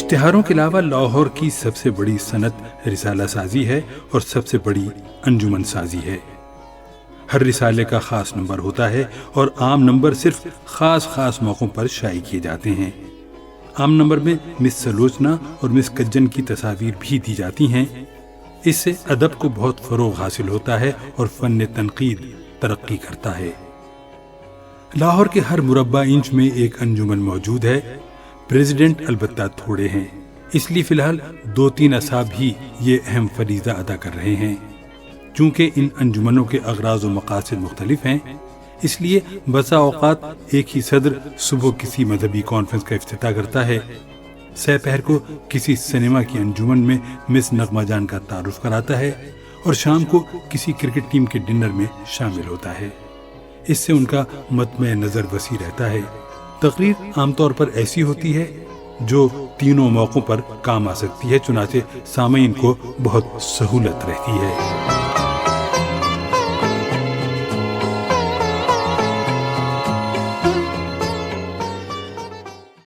اشتہاروں کے علاوہ لاہور کی سب سے بڑی صنعت رسالہ سازی ہے اور سب سے بڑی انجمن سازی ہے۔ ہر رسالے کا خاص نمبر ہوتا ہے اور عام نمبر صرف خاص موقعوں پر شائع کیے جاتے ہیں۔ عام نمبر میں مس سلوچنا اور مس کجن کی تصاویر بھی دی جاتی ہیں۔ اس سے ادب کو بہت فروغ حاصل ہوتا ہے اور فن تنقید ترقی کرتا ہے۔ لاہور کے ہر مربع انچ میں ایک انجمن موجود ہے۔ پریزیڈنٹ البتہ تھوڑے ہیں، اس لیے فی الحال 2-3 اصحاب ہی یہ اہم فریضہ ادا کر رہے ہیں۔ چونکہ ان انجمنوں کے اغراض و مقاصد مختلف ہیں، اس لیے بسا اوقات ایک ہی صدر صبح کسی مذہبی کانفرنس کا افتتاح کرتا ہے، سہ پہر کو کسی سنیما کی انجمن میں مس نغمہ جان کا تعارف کراتا ہے اور شام کو کسی کرکٹ ٹیم کے ڈنر میں شامل ہوتا ہے۔ اس سے ان کا مطمع نظر وسیع رہتا ہے۔ تقریر عام طور پر ایسی ہوتی ہے جو تینوں موقعوں پر کام آ سکتی ہے، چنانچہ سامعین کو بہت سہولت رہتی ہے۔